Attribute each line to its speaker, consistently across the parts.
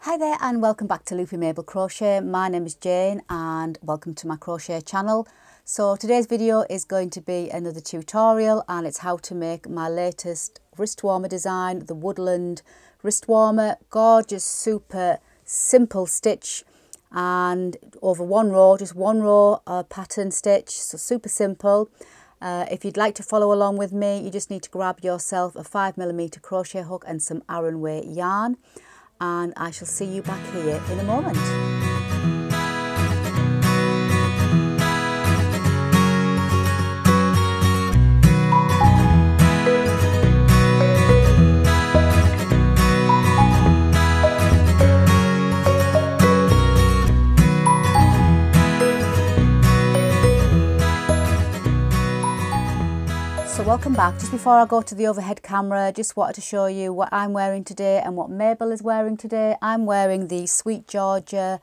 Speaker 1: Hi there and welcome back to Loopy Mabel Crochet. My name is Jane and welcome to my crochet channel. So today's video is going to be another tutorial and it's how to make my latest wrist warmer design, the Woodland Wrist Warmer. Gorgeous, super simple stitch and over one row, just one row pattern stitch, so super simple. If you'd like to follow along with me, you just need to grab yourself a 5mm crochet hook and some Aran weight yarn. And I shall see you back here in a moment. So welcome back. Just before I go to the overhead camera, just wanted to show you what I'm wearing today and what Mabel is wearing today. I'm wearing the Sweet Georgia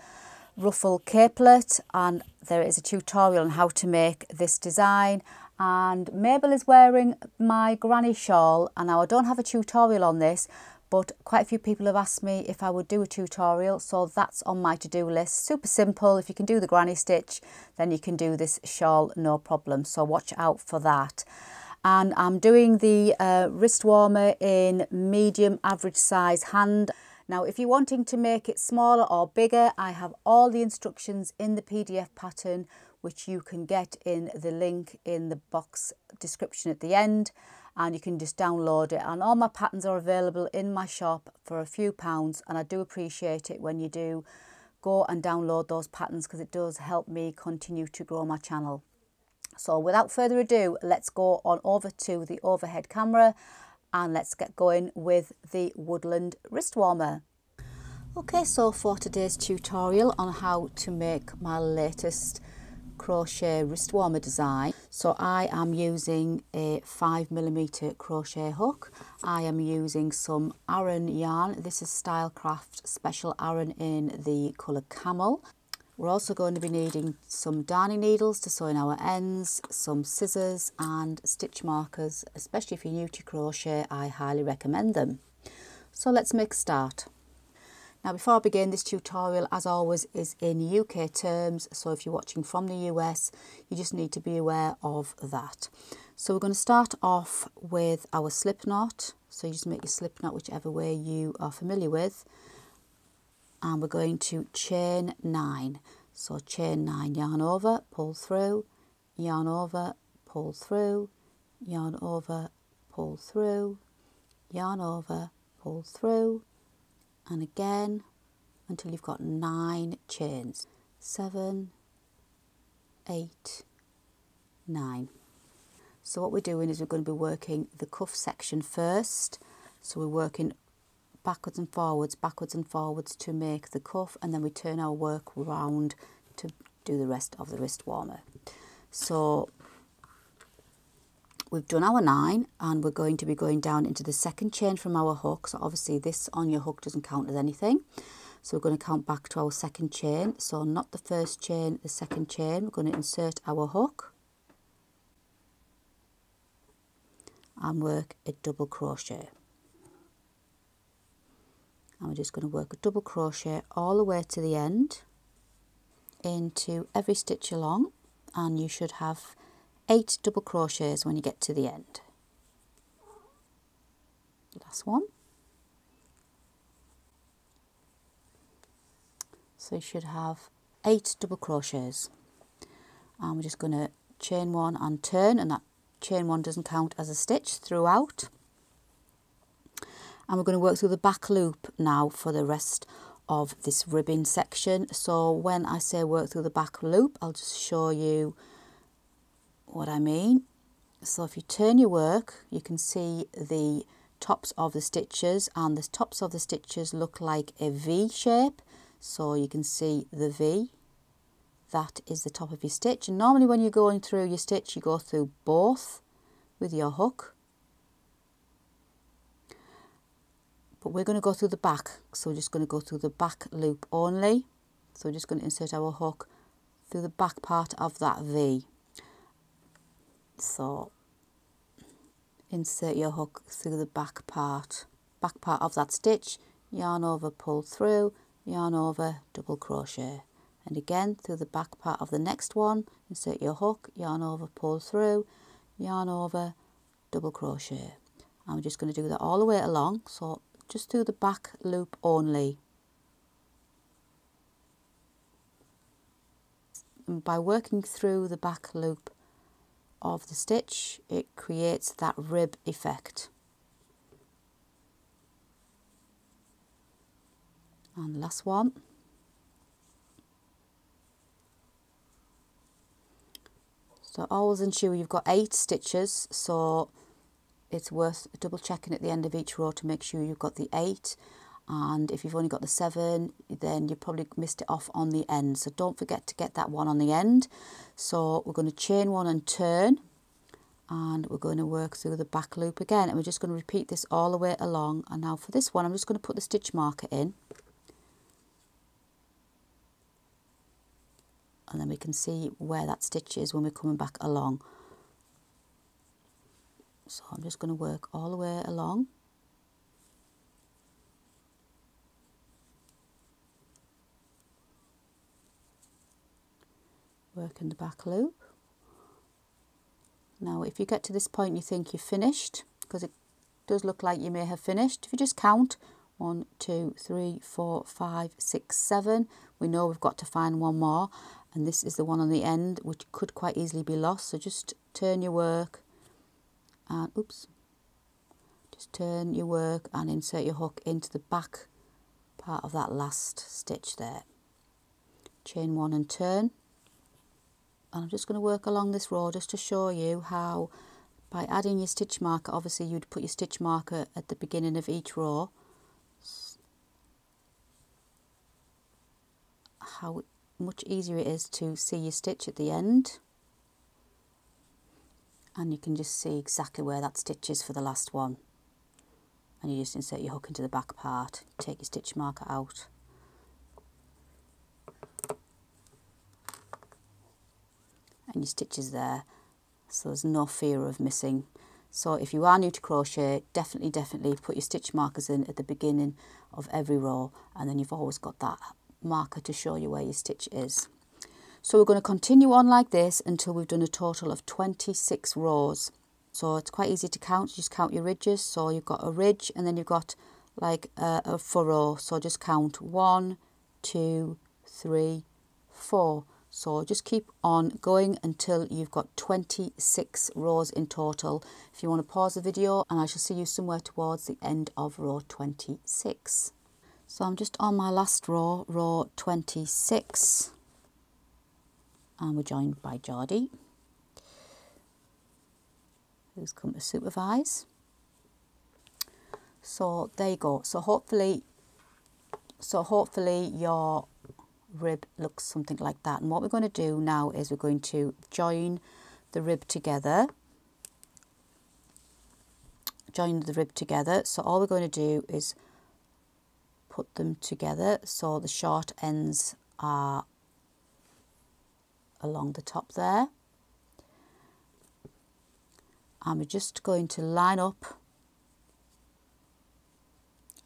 Speaker 1: ruffle capelet and there is a tutorial on how to make this design. And Mabel is wearing my granny shawl, and now I don't have a tutorial on this, but quite a few people have asked me if I would do a tutorial, so that's on my to-do list. Super simple. If you can do the granny stitch, then you can do this shawl, no problem. So watch out for that. And I'm doing the wrist warmer in medium average size hand. Now if you're wanting to make it smaller or bigger, I have all the instructions in the PDF pattern, which you can get in the link in the box description at the end, and you can just download it. And all my patterns are available in my shop for a few pounds, and I do appreciate it when you do go and download those patterns because it does help me continue to grow my channel. So without further ado, let's go on over to the overhead camera and let's get going with the Woodland Wrist Warmer. Okay, so for today's tutorial on how to make my latest crochet wrist warmer design, so I am using a 5mm crochet hook. I am using some Aran yarn. This is Stylecraft Special Aran in the colour Camel. We're also going to be needing some darning needles to sew in our ends, some scissors and stitch markers. Especially if you're new to crochet, I highly recommend them. So let's make a start. Now before I begin, this tutorial as always is in UK terms, so if you're watching from the US, you just need to be aware of that. So we're going to start off with our slip knot. So you just make your slip knot whichever way you are familiar with. And we're going to chain 9. So chain 9, yarn over, pull through, yarn over, pull through, yarn over, pull through, yarn over, pull through, and again until you've got 9 chains. 7, 8, 9. So what we're doing is we're going to be working the cuff section first. So we're working backwards and forwards to make the cuff, and then we turn our work round to do the rest of the wrist warmer. So we've done our 9 and we're going to be going down into the second chain from our hook. So obviously this on your hook doesn't count as anything, so we're going to count back to our second chain. So not the first chain, the second chain. We're going to insert our hook and work a double crochet. And we're just going to work a double crochet all the way to the end into every stitch along, and you should have 8 double crochets when you get to the end. Last one. So you should have 8 double crochets, and we're just going to chain 1 and turn, and that chain 1 doesn't count as a stitch throughout. And we're going to work through the back loop now for the rest of this ribbing section. So when I say work through the back loop, I'll just show you what I mean. So if you turn your work, you can see the tops of the stitches, and the tops of the stitches look like a V shape. So you can see the V. That is the top of your stitch. And normally when you're going through your stitch, you go through both with your hook. But we're going to go through the back, so we're just going to go through the back loop only. So we're just going to insert our hook through the back part of that V. So insert your hook through the back part of that stitch, yarn over, pull through, yarn over, double crochet, and again through the back part of the next one, insert your hook, yarn over, pull through, yarn over, double crochet. I'm just going to do that all the way along, so just through the back loop only. And by working through the back loop of the stitch, it creates that rib effect. And last one. So always ensure you've got 8 stitches, so it's worth double checking at the end of each row to make sure you've got the 8. And if you've only got the 7, then you probably missed it off on the end, so don't forget to get that one on the end. So we're going to chain 1 and turn, and we're going to work through the back loop again, and we're just going to repeat this all the way along. And now for this one, I'm just going to put the stitch marker in, and then we can see where that stitch is when we're coming back along. So I'm just going to work all the way along. Working the back loop. Now if you get to this point you think you've finished, because it does look like you may have finished, if you just count 1, 2, 3, 4, 5, 6, 7, we know we've got to find one more, and this is the one on the end which could quite easily be lost. So just turn your work and just turn your work and insert your hook into the back part of that last stitch there. Chain 1 and turn. And I'm just going to work along this row just to show you how, by adding your stitch marker, obviously you'd put your stitch marker at the beginning of each row, how much easier it is to see your stitch at the end. And you can just see exactly where that stitch is for the last one. And you just insert your hook into the back part, take your stitch marker out. And your stitch is there, so there's no fear of missing. So if you are new to crochet, definitely put your stitch markers in at the beginning of every row, and then you've always got that marker to show you where your stitch is. So we're going to continue on like this until we've done a total of 26 rows. So it's quite easy to count, just count your ridges. So you've got a ridge and then you've got like a furrow, so just count 1, 2, 3, 4. So just keep on going until you've got 26 rows in total. If you want to pause the video, and I shall see you somewhere towards the end of row 26. So I'm just on my last row, row 26, and we're joined by Geordie, who's come to supervise. So there you go. So hopefully your rib looks something like that. And what we're going to do now is we're going to join the rib together. So all we're going to do is put them together so the short ends are along the top there. And we're just going to line up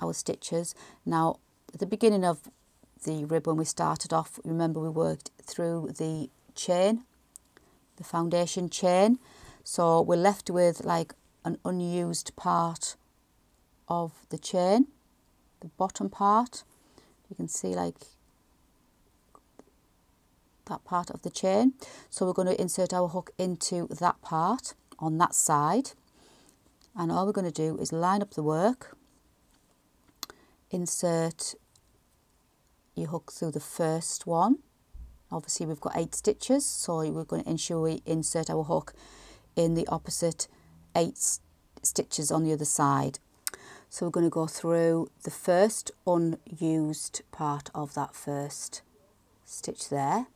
Speaker 1: our stitches. Now at the beginning of the rib, when we started off, remember we worked through the chain, the foundation chain, so we're left with like an unused part of the chain, the bottom part. You can see like that part of the chain, so we're going to insert our hook into that part on that side, and all we're going to do is line up the work, insert your hook through the first one. Obviously we've got 8 stitches, so we're going to ensure we insert our hook in the opposite 8 stitches on the other side. So we're going to go through the first unused part of that first stitch there,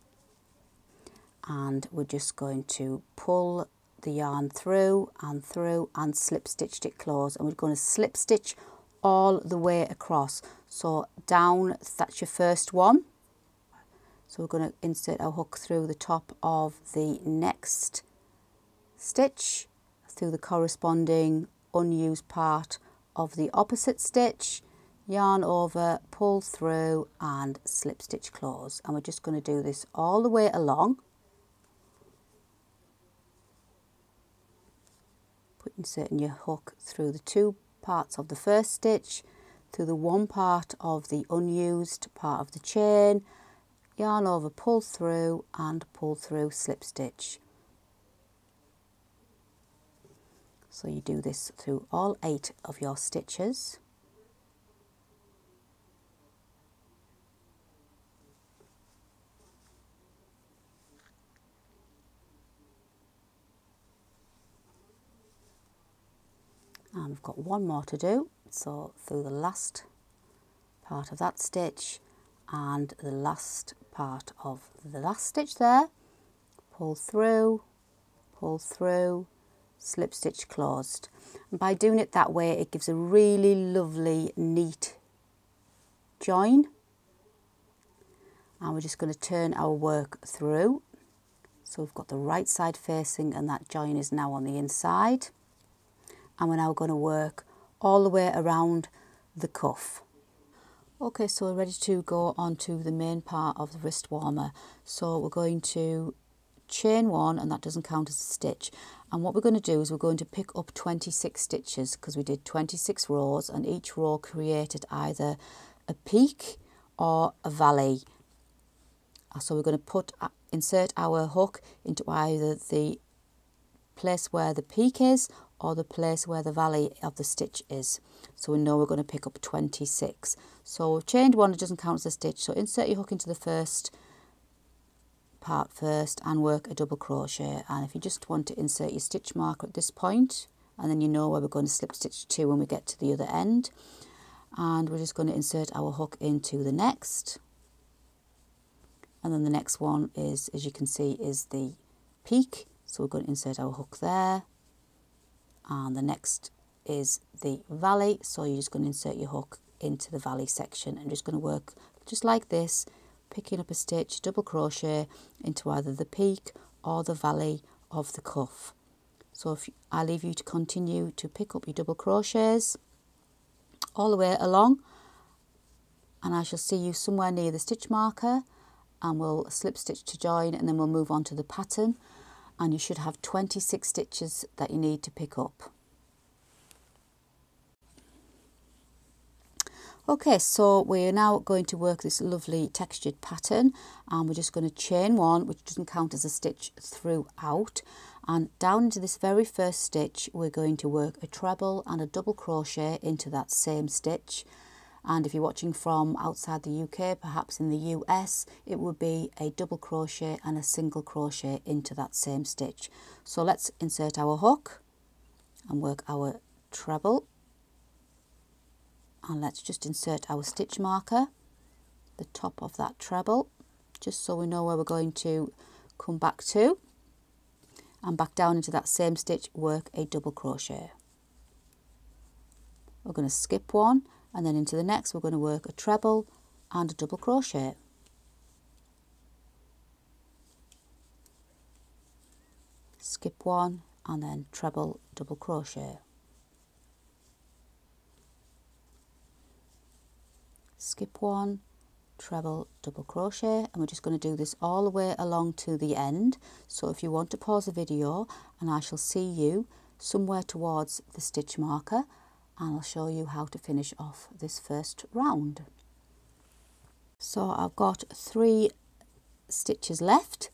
Speaker 1: and we're just going to pull the yarn through and slip stitched it close, and we're going to slip stitch all the way across. So down, that's your first one. So we're going to insert our hook through the top of the next stitch, through the corresponding unused part of the opposite stitch, yarn over, pull through and slip stitch close. And we're just going to do this all the way along. Inserting your hook through the two parts of the first stitch, through the one part of the unused part of the chain, yarn over, pull through and pull through, slip stitch. So you do this through all 8 of your stitches. And we've got one more to do, so through the last part of that stitch and the last part of the last stitch there, pull through, slip stitch closed. And by doing it that way, it gives a really lovely, neat join. And we're just going to turn our work through. So we've got the right side facing and that join is now on the inside. And we're now going to work all the way around the cuff. Okay, so we're ready to go on to the main part of the wrist warmer. So we're going to chain 1, and that doesn't count as a stitch. And what we're going to do is we're going to pick up 26 stitches, because we did 26 rows and each row created either a peak or a valley. So we're going to insert our hook into either the place where the peak is or the place where the valley of the stitch is. So we know we're going to pick up 26. So we've chained 1, it doesn't count as a stitch. So insert your hook into the first part first and work a double crochet. And if you just want to insert your stitch marker at this point, and then you know where we're going to slip stitch to when we get to the other end. And we're just going to insert our hook into the next. And then the next one is, as you can see, is the peak. So we're going to insert our hook there. And the next is the valley. So you're just going to insert your hook into the valley section and just going to work just like this, picking up a stitch, double crochet into either the peak or the valley of the cuff. So I leave you to continue to pick up your double crochets all the way along, and I shall see you somewhere near the stitch marker, and we'll slip stitch to join, and then we'll move on to the pattern, and you should have 26 stitches that you need to pick up. Okay, so we're now going to work this lovely textured pattern, and we're just going to chain 1, which doesn't count as a stitch, throughout, and down into this very first stitch we're going to work a treble and a double crochet into that same stitch. And if you're watching from outside the UK, perhaps in the US, it would be a double crochet and a single crochet into that same stitch. So let's insert our hook and work our treble. And let's just insert our stitch marker, the top of that treble, just so we know where we're going to come back to. And back down into that same stitch, work a double crochet. We're going to skip 1, and then into the next we're going to work a treble and a double crochet. Skip 1 and then treble, double crochet. Skip 1, treble, double crochet, and we're just going to do this all the way along to the end. So if you want to pause the video, and I shall see you somewhere towards the stitch marker, and I'll show you how to finish off this first round. So I've got 3 stitches left,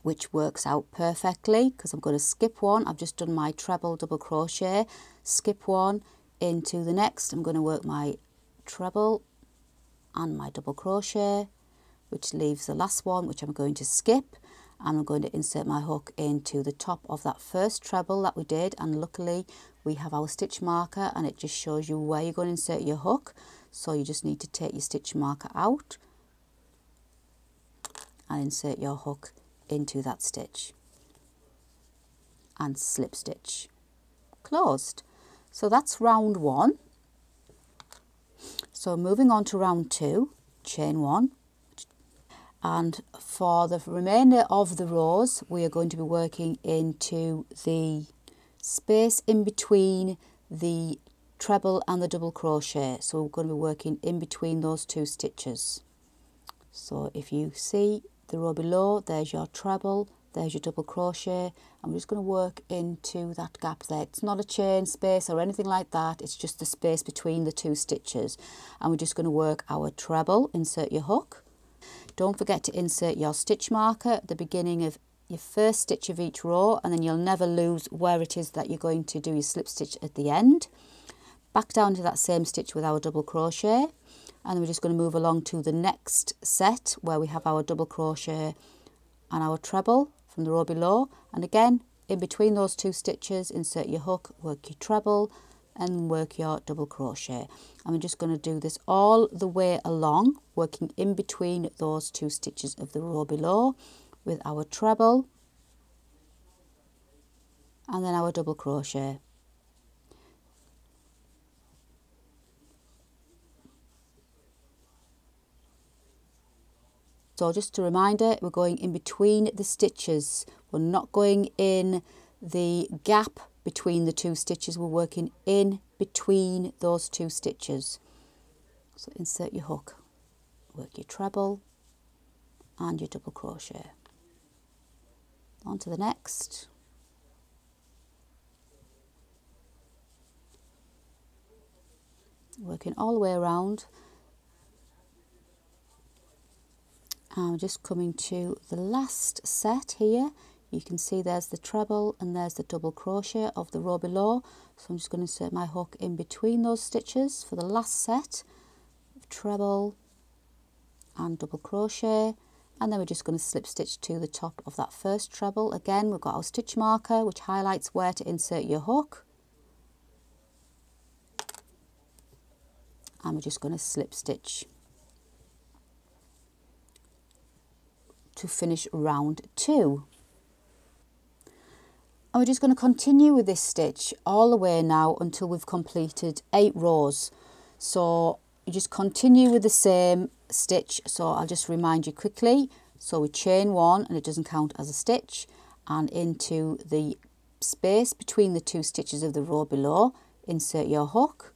Speaker 1: which works out perfectly because I'm going to skip 1. I've just done my treble, double crochet, skip 1 into the next. I'm going to work my treble and my double crochet, which leaves the last one, which I'm going to skip, and I'm going to insert my hook into the top of that first treble that we did. And luckily we have our stitch marker, and it just shows you where you're going to insert your hook. So you just need to take your stitch marker out and insert your hook into that stitch and slip stitch closed. So that's round 1. So moving on to round 2, chain 1, and for the remainder of the rows we are going to be working into the space in between the treble and the double crochet. So we're going to be working in between those two stitches. So if you see the row below, there's your treble, there's your double crochet, and we're just going to work into that gap there. It's not a chain space or anything like that, it's just the space between the two stitches. And we're just going to work our treble. Insert your hook. Don't forget to insert your stitch marker at the beginning of your first stitch of each row, and then you'll never lose where it is that you're going to do your slip stitch at the end. Back down to that same stitch with our double crochet, and then we're just going to move along to the next set where we have our double crochet and our treble from the row below. And again, in between those two stitches, insert your hook, work your treble and work your double crochet. And we're just going to do this all the way along, working in between those two stitches of the row below with our treble and then our double crochet. So just a reminder, we're going in between the stitches. We're not going in the gap between the two stitches. We're working in between those two stitches. So insert your hook, work your treble and your double crochet. On to the next. Working all the way around. And we're just coming to the last set here. You can see there's the treble and there's the double crochet of the row below. So I'm just going to insert my hook in between those stitches for the last set of treble and double crochet. And then we're just going to slip stitch to the top of that first treble. Again, we've got our stitch marker which highlights where to insert your hook. And we're just going to slip stitch to finish round 2. And we're just going to continue with this stitch all the way now until we've completed 8 rows. So you just continue with the same stitch. So I'll just remind you quickly. So we chain 1 and it doesn't count as a stitch, and into the space between the two stitches of the row below, insert your hook,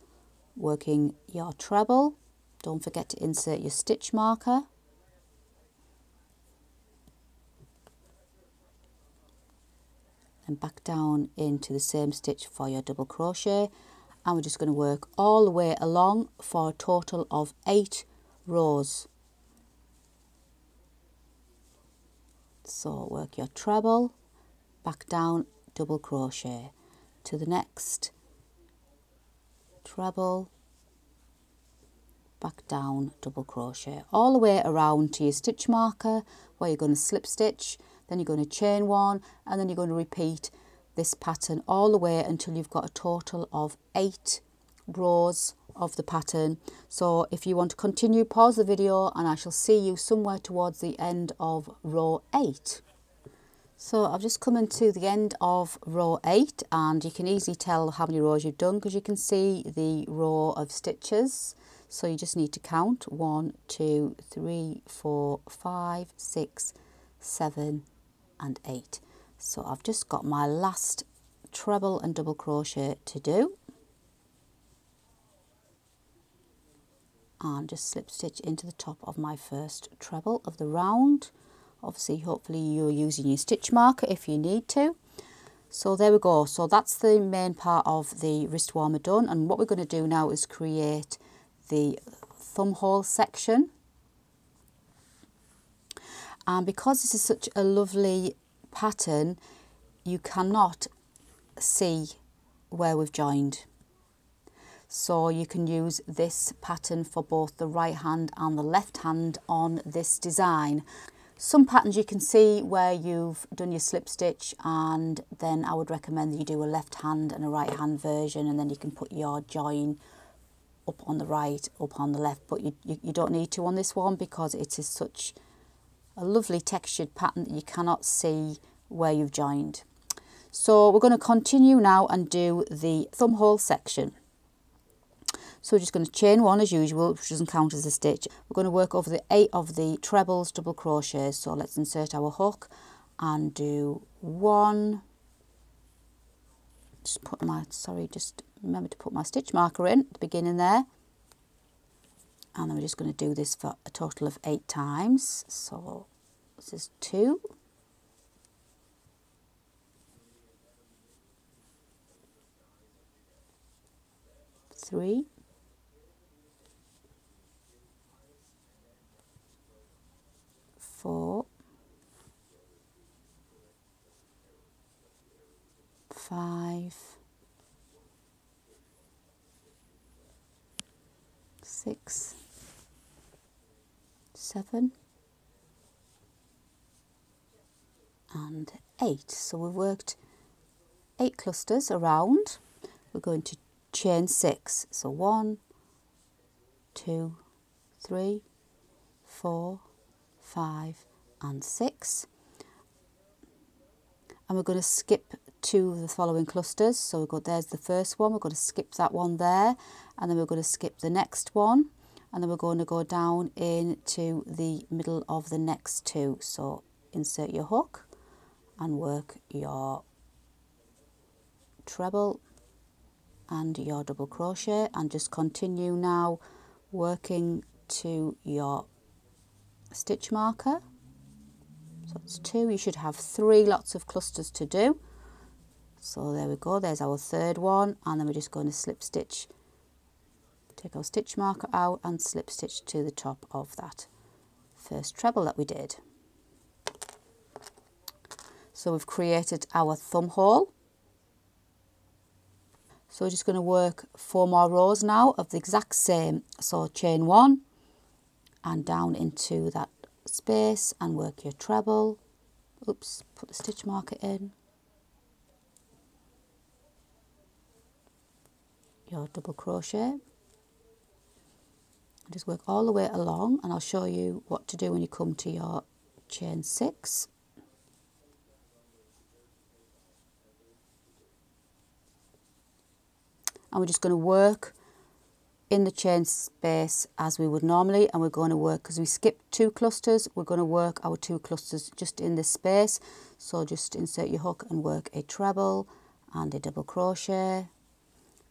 Speaker 1: working your treble. Don't forget to insert your stitch marker. And back down into the same stitch for your double crochet, and we're just going to work all the way along for a total of 8 rows. So work your treble, back down, double crochet to the next treble, back down, double crochet all the way around to your stitch marker where you're going to slip stitch. Then you're going to chain 1, and then you're going to repeat this pattern all the way until you've got a total of 8 rows of the pattern. So if you want to continue, pause the video and I shall see you somewhere towards the end of row 8. So I've just come into the end of row 8, and you can easily tell how many rows you've done because you can see the row of stitches. So you just need to count 1, 2, 3, 4, 5, 6, 7 and 8. So I've just got my last treble and double crochet to do, and just slip stitch into the top of my first treble of the round. Obviously, hopefully you're using your stitch marker if you need to. So there we go. So that's the main part of the wrist warmer done, and what we're going to do now is create the thumb hole section. And because this is such a lovely pattern, you cannot see where we've joined. So you can use this pattern for both the right hand and the left hand on this design. Some patterns you can see where you've done your slip stitch, and then I would recommend that you do a left hand and a right hand version, and then you can put your join up on the right, up on the left. But you don't need to on this one because it is such a lovely textured pattern that you cannot see where you've joined. So we're going to continue now and do the thumb hole section. So we're just going to chain 1 as usual, which doesn't count as a stitch. We're going to work over the 8 of the trebles, double crochets. So let's insert our hook and do 1. Just remember to put my stitch marker in at the beginning there. And then we're just going to do this for a total of 8 times. So this is 2, 3, 4, 5, 6, 7 and 8. So we've worked 8 clusters around. We're going to chain 6. So 1, 2, 3, 4, 5 and 6. And we're going to skip 2 of the following clusters. So we've got, there's the first one, we're going to skip that one there, and then we're going to skip the next one, and then we're going to go down into the middle of the next 2. So insert your hook and work your treble and your double crochet, and just continue now working to your stitch marker. So it's 2, you should have 3 lots of clusters to do. So there we go, there's our third one, and then we're just going to slip stitch, take our stitch marker out and slip stitch to the top of that first treble that we did. So we've created our thumb hole. So we're just going to work 4 more rows now of the exact same. So chain 1 and down into that space and work your treble. Oops, put the stitch marker in. Your double crochet. Just work all the way along, and I'll show you what to do when you come to your chain 6. And we're just going to work in the chain space as we would normally, and we're going to work, because we skipped 2 clusters, we're going to work our 2 clusters just in this space. So just insert your hook and work a treble and a double crochet,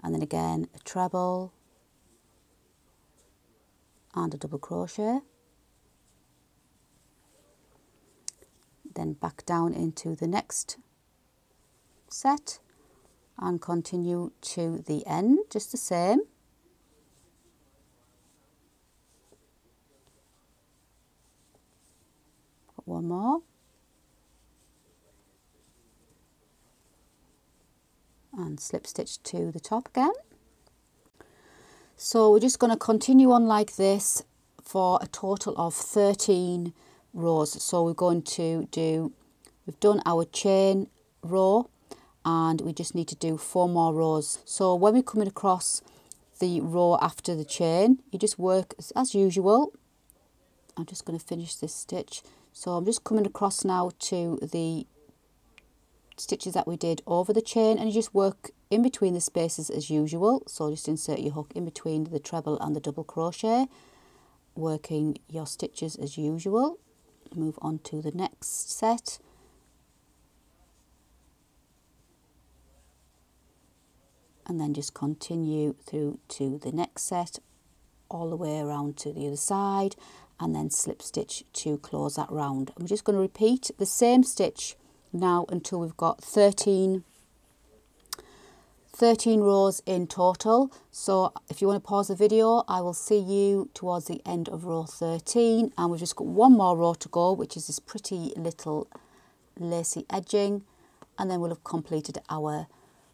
Speaker 1: and then again a treble and a double crochet, then back down into the next set and continue to the end just the same. Put 1 more and slip stitch to the top again. So we're just going to continue on like this for a total of 13 rows. So we're going to do, we've done our chain row and we just need to do 4 more rows. So when we're coming across the row after the chain, you just work as usual. I'm just going to finish this stitch. So I'm just coming across now to the stitches that we did over the chain, and you just work in between the spaces as usual. So just insert your hook in between the treble and the double crochet, working your stitches as usual. Move on to the next set. And then just continue through to the next set, all the way around to the other side, and then slip stitch to close that round. I'm just going to repeat the same stitch now until we've got 13 rows in total. So if you want to pause the video, I will see you towards the end of row 13, and we've just got 1 more row to go, which is this pretty little lacy edging, and then we'll have completed our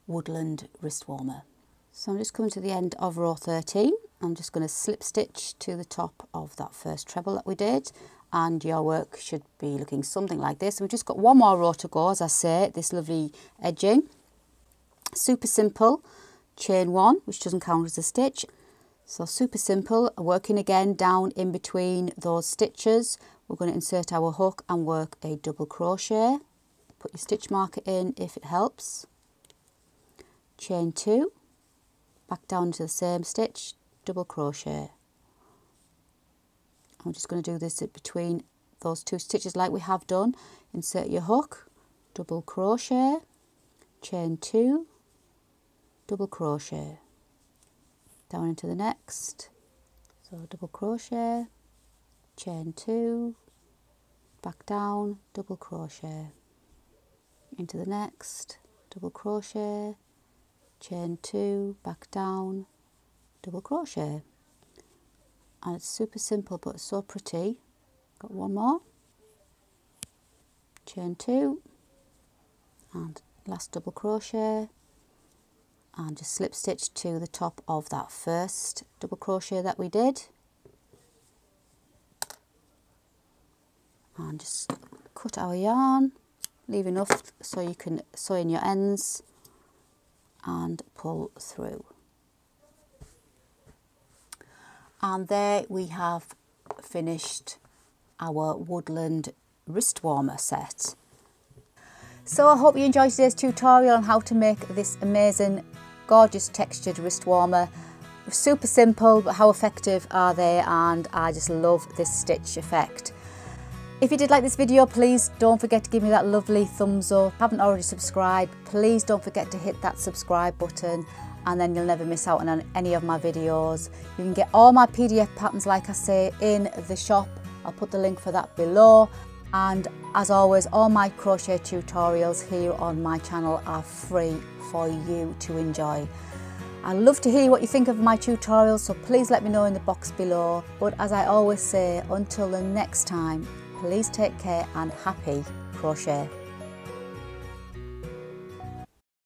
Speaker 1: Woodland Wrist Warmer. So I'm just coming to the end of row 13. I'm just going to slip stitch to the top of that first treble that we did, and your work should be looking something like this. We've just got 1 more row to go, as I say, this lovely edging. Super simple, chain 1, which doesn't count as a stitch. So super simple, working again down in between those stitches. We're going to insert our hook and work a double crochet. Put your stitch marker in if it helps. Chain 2, back down to the same stitch, double crochet. I'm just going to do this between those 2 stitches like we have done. Insert your hook, double crochet, chain 2, double crochet, down into the next, so double crochet, chain 2, back down, double crochet, into the next, double crochet, chain 2, back down, double crochet. And it's super simple but so pretty. Got one more, chain 2, and last double crochet, and just slip stitch to the top of that first double crochet that we did, and just cut our yarn, leave enough so you can sew in your ends and pull through. And there we have finished our Woodland Wrist Warmer set. So I hope you enjoyed today's tutorial on how to make this amazing, gorgeous textured wrist warmer. Super simple, but how effective are they? And I just love this stitch effect. If you did like this video, please don't forget to give me that lovely thumbs up. If you haven't already subscribed, please don't forget to hit that subscribe button, and then you'll never miss out on any of my videos. You can get all my PDF patterns, like I say, in the shop. I'll put the link for that below. And as always, all my crochet tutorials here on my channel are free for you to enjoy. I'd love to hear what you think of my tutorials, so please let me know in the box below. But as I always say, until the next time, please take care and happy crochet.